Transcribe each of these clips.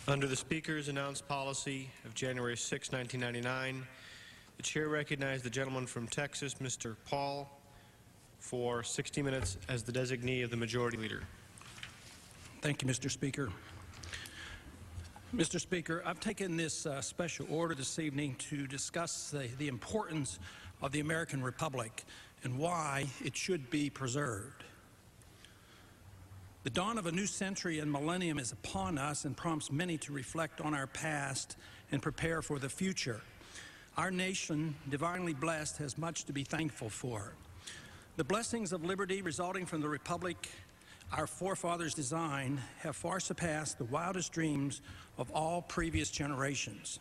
Under the Speaker's announced policy of January 6, 1999, the Chair recognized the gentleman from Texas, Mr. Paul, for 60 minutes as the designee of the Majority Leader. Thank you, Mr. Speaker. Mr. Speaker, I've taken this special order this evening to discuss the importance of the American Republic and why it should be preserved. The dawn of a new century and millennium is upon us and prompts many to reflect on our past and prepare for the future. Our nation, divinely blessed, has much to be thankful for. The blessings of liberty resulting from the Republic our forefathers designed have far surpassed the wildest dreams of all previous generations.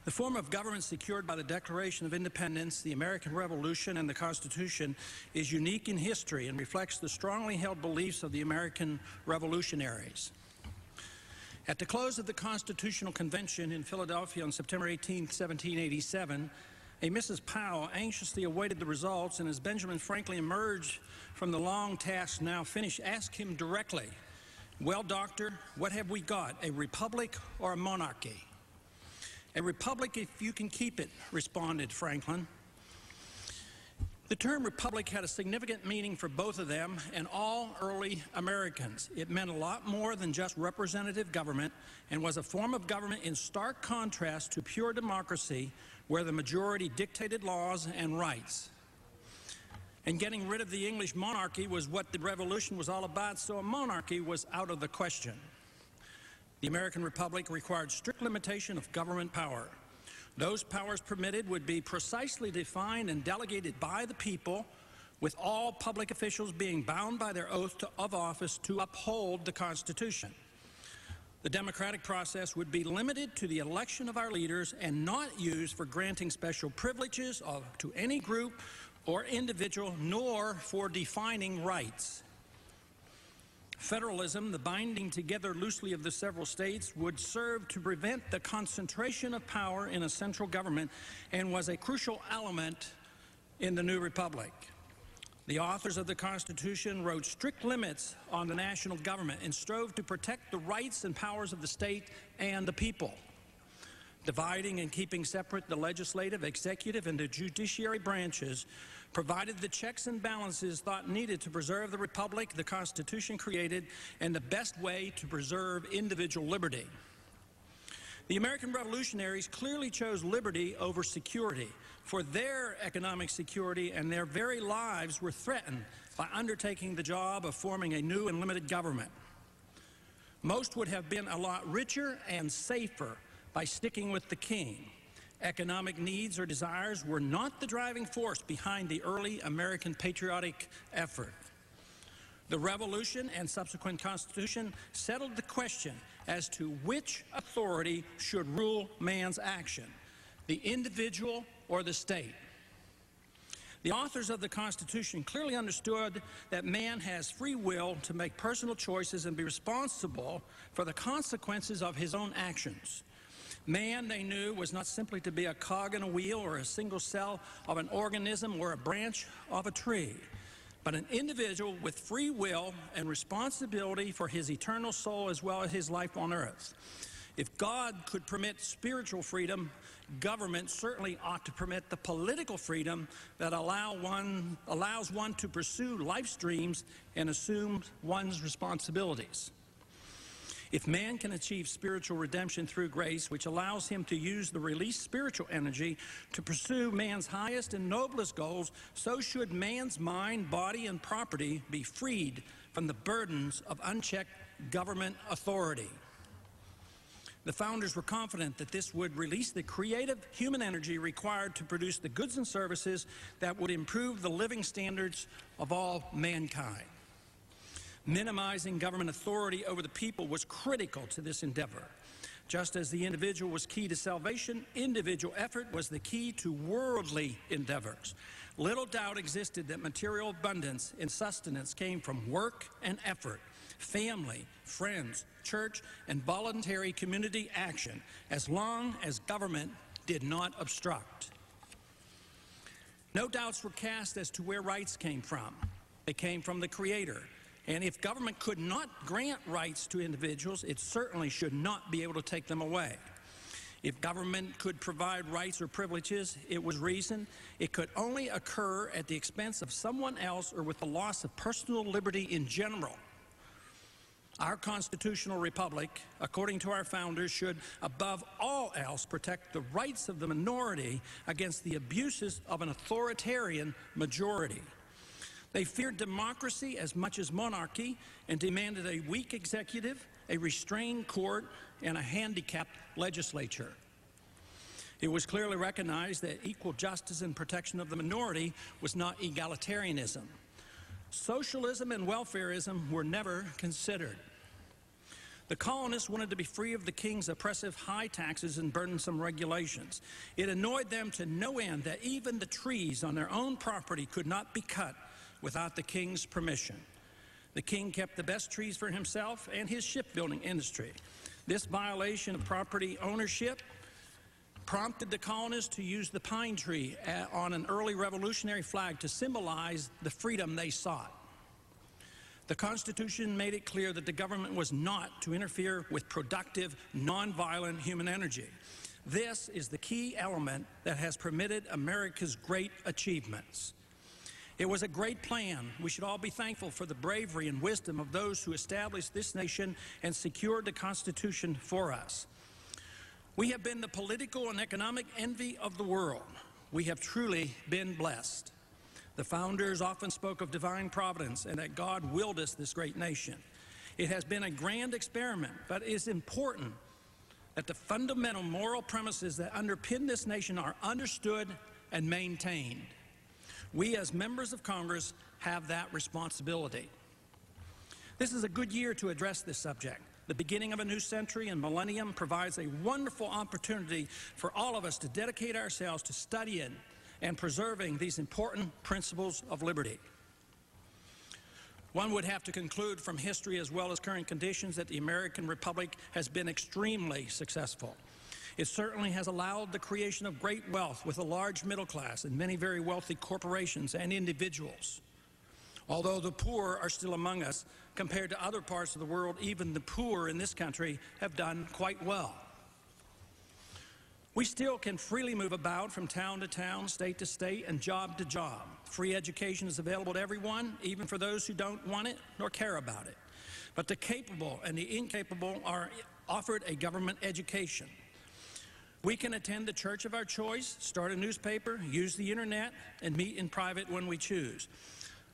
The form of government secured by the Declaration of Independence, the American Revolution, and the Constitution is unique in history and reflects the strongly held beliefs of the American revolutionaries. At the close of the Constitutional Convention in Philadelphia on September 18, 1787, a Mrs. Powell anxiously awaited the results, and as Benjamin Franklin emerged from the long task now finished, asked him directly, "Well, doctor, what have we got, a republic or a monarchy?" "A republic if you can keep it," responded Franklin. The term republic had a significant meaning for both of them and all early Americans. It meant a lot more than just representative government and was a form of government in stark contrast to pure democracy, where the majority dictated laws and rights. And getting rid of the English monarchy was what the Revolution was all about, so a monarchy was out of the question. The American Republic required strict limitation of government power. Those powers permitted would be precisely defined and delegated by the people, with all public officials being bound by their oath of office to uphold the Constitution. The democratic process would be limited to the election of our leaders and not used for granting special privileges to any group or individual, nor for defining rights. Federalism, the binding together loosely of the several states, would serve to prevent the concentration of power in a central government and was a crucial element in the new republic. The authors of the Constitution wrote strict limits on the national government and strove to protect the rights and powers of the state and the people. Dividing and keeping separate the legislative, executive, and the judiciary branches provided the checks and balances thought needed to preserve the republic the Constitution created and the best way to preserve individual liberty. The American revolutionaries clearly chose liberty over security, for their economic security and their very lives were threatened by undertaking the job of forming a new and limited government. Most would have been a lot richer and safer by sticking with the king. Economic needs or desires were not the driving force behind the early American patriotic effort. The Revolution and subsequent Constitution settled the question as to which authority should rule man's action, the individual or the state. The authors of the Constitution clearly understood that man has free will to make personal choices and be responsible for the consequences of his own actions. Man, they knew, was not simply to be a cog in a wheel or a single cell of an organism or a branch of a tree, but an individual with free will and responsibility for his eternal soul as well as his life on earth. If God could permit spiritual freedom, government certainly ought to permit the political freedom that allows one to pursue life's dreams and assume one's responsibilities. If man can achieve spiritual redemption through grace, which allows him to use the released spiritual energy to pursue man's highest and noblest goals, so should man's mind, body, and property be freed from the burdens of unchecked government authority. The founders were confident that this would release the creative human energy required to produce the goods and services that would improve the living standards of all mankind. Minimizing government authority over the people was critical to this endeavor. Just as the individual was key to salvation, individual effort was the key to worldly endeavors. Little doubt existed that material abundance and sustenance came from work and effort, family, friends, church, and voluntary community action, as long as government did not obstruct. No doubts were cast as to where rights came from. They came from the Creator, And if government could not grant rights to individuals, it certainly should not be able to take them away. If government could provide rights or privileges, it was reasoned it could only occur at the expense of someone else or with the loss of personal liberty in general. Our constitutional republic, according to our founders, should above all else protect the rights of the minority against the abuses of an authoritarian majority. They feared democracy as much as monarchy and demanded a weak executive, a restrained court, and a handicapped legislature. It was clearly recognized that equal justice and protection of the minority was not egalitarianism. Socialism and welfarism were never considered. The colonists wanted to be free of the king's oppressive high taxes and burdensome regulations. It annoyed them to no end that even the trees on their own property could not be cut without the king's permission. The king kept the best trees for himself and his shipbuilding industry. This violation of property ownership prompted the colonists to use the pine tree on an early revolutionary flag to symbolize the freedom they sought. The Constitution made it clear that the government was not to interfere with productive, nonviolent human energy. This is the key element that has permitted America's great achievements. It was a great plan. We should all be thankful for the bravery and wisdom of those who established this nation and secured the Constitution for us. We have been the political and economic envy of the world. We have truly been blessed. The founders often spoke of divine providence and that God willed us this great nation. It has been a grand experiment, but it is important that the fundamental moral premises that underpin this nation are understood and maintained. We as members of Congress have that responsibility. This is a good year to address this subject. The beginning of a new century and millennium provides a wonderful opportunity for all of us to dedicate ourselves to studying and preserving these important principles of liberty. One would have to conclude from history as well as current conditions that the American Republic has been extremely successful. It certainly has allowed the creation of great wealth with a large middle class and many very wealthy corporations and individuals. Although the poor are still among us, compared to other parts of the world, even the poor in this country have done quite well. We still can freely move about from town to town, state to state, and job to job. Free education is available to everyone, even for those who don't want it nor care about it. But the capable and the incapable are offered a government education. We can attend the church of our choice, start a newspaper, use the internet, and meet in private when we choose.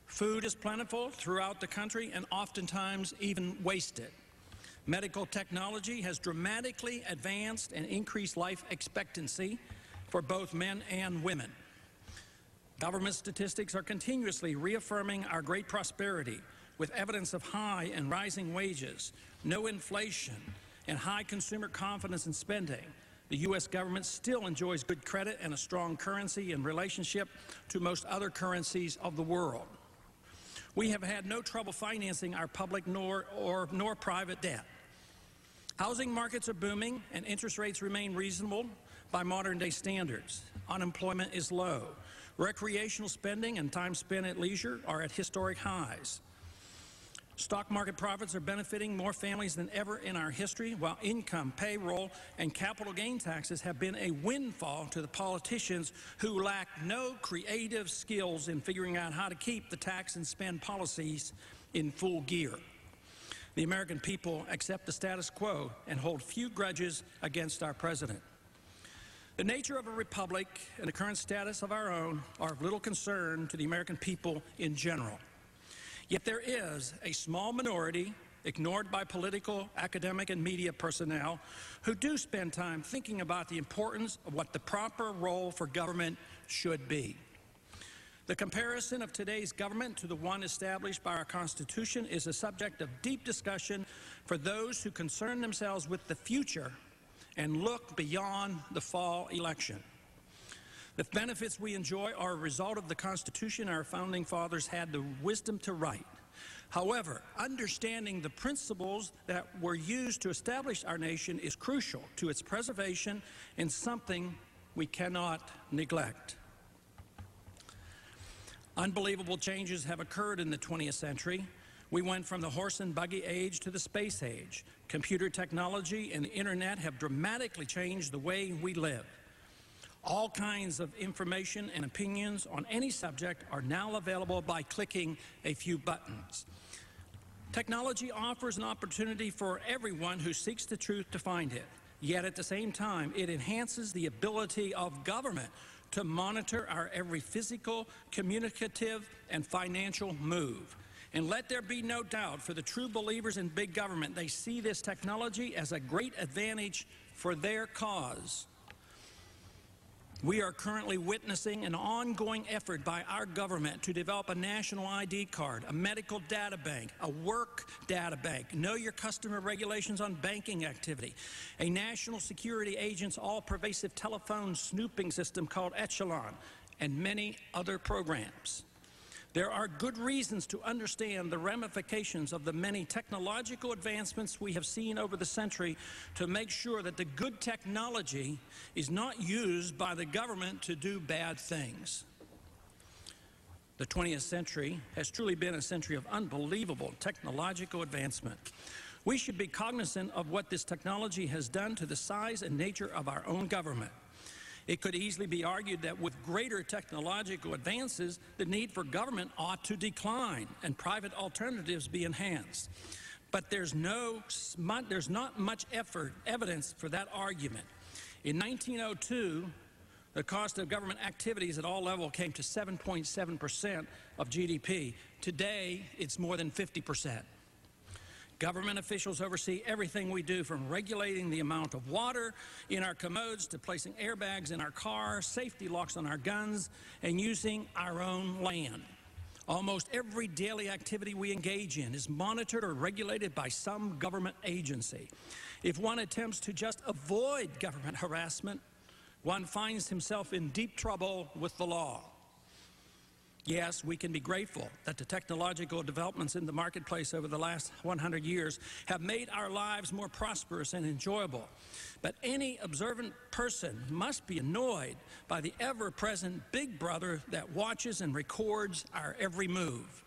Food is plentiful throughout the country and oftentimes even wasted. Medical technology has dramatically advanced and increased life expectancy for both men and women. Government statistics are continuously reaffirming our great prosperity with evidence of high and rising wages, no inflation, and high consumer confidence in spending. The U.S. government still enjoys good credit and a strong currency in relationship to most other currencies of the world. We have had no trouble financing our public nor private debt. Housing markets are booming and interest rates remain reasonable by modern-day standards. Unemployment is low. Recreational spending and time spent at leisure are at historic highs. Stock market profits are benefiting more families than ever in our history, while income, payroll, and capital gain taxes have been a windfall to the politicians who lack no creative skills in figuring out how to keep the tax and spend policies in full gear. The American people accept the status quo and hold few grudges against our president. The nature of a republic and the current status of our own are of little concern to the American people in general. Yet there is a small minority, ignored by political, academic, and media personnel, who do spend time thinking about the importance of what the proper role for government should be. The comparison of today's government to the one established by our Constitution is a subject of deep discussion for those who concern themselves with the future and look beyond the fall election. The benefits we enjoy are a result of the Constitution our founding fathers had the wisdom to write. However, understanding the principles that were used to establish our nation is crucial to its preservation and something we cannot neglect. Unbelievable changes have occurred in the 20th century. We went from the horse and buggy age to the space age. Computer technology and the internet have dramatically changed the way we live. All kinds of information and opinions on any subject are now available by clicking a few buttons. Technology offers an opportunity for everyone who seeks the truth to find it. Yet at the same time, it enhances the ability of government to monitor our every physical, communicative, and financial move. And let there be no doubt, for the true believers in big government, they see this technology as a great advantage for their cause. We are currently witnessing an ongoing effort by our government to develop a national ID card, a medical data bank, a work data bank, know your customer regulations on banking activity, a national security agent's all-pervasive telephone snooping system called Echelon, and many other programs. There are good reasons to understand the ramifications of the many technological advancements we have seen over the century to make sure that the good technology is not used by the government to do bad things. The 20th century has truly been a century of unbelievable technological advancement. We should be cognizant of what this technology has done to the size and nature of our own government. It could easily be argued that with greater technological advances, the need for government ought to decline and private alternatives be enhanced. But there's not much evidence for that argument. In 1902, the cost of government activities at all levels came to 7.7% of GDP. Today, it's more than 50%. Government officials oversee everything we do, from regulating the amount of water in our commodes to placing airbags in our car, safety locks on our guns, and using our own land. Almost every daily activity we engage in is monitored or regulated by some government agency. If one attempts to just avoid government harassment, one finds himself in deep trouble with the law. Yes, we can be grateful that the technological developments in the marketplace over the last 100 years have made our lives more prosperous and enjoyable. But any observant person must be annoyed by the ever-present big brother that watches and records our every move.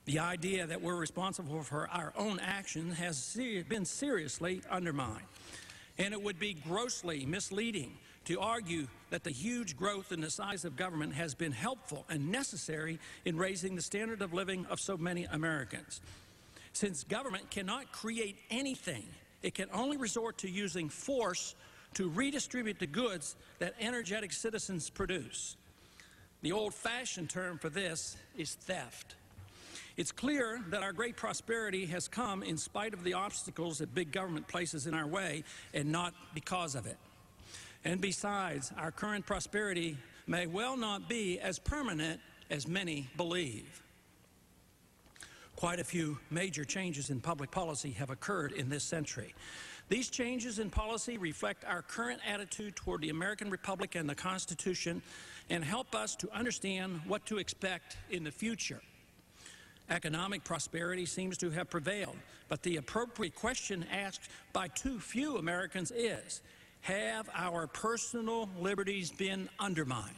The idea that we're responsible for our own actions has been seriously undermined. And it would be grossly misleading to argue that the huge growth in the size of government has been helpful and necessary in raising the standard of living of so many Americans. Since government cannot create anything, it can only resort to using force to redistribute the goods that energetic citizens produce. The old-fashioned term for this is theft. It's clear that our great prosperity has come in spite of the obstacles that big government places in our way, and not because of it. And besides, our current prosperity may well not be as permanent as many believe. Quite a few major changes in public policy have occurred in this century. These changes in policy reflect our current attitude toward the American Republic and the Constitution, and help us to understand what to expect in the future. Economic prosperity seems to have prevailed, but the appropriate question asked by too few Americans is, have our personal liberties been undermined?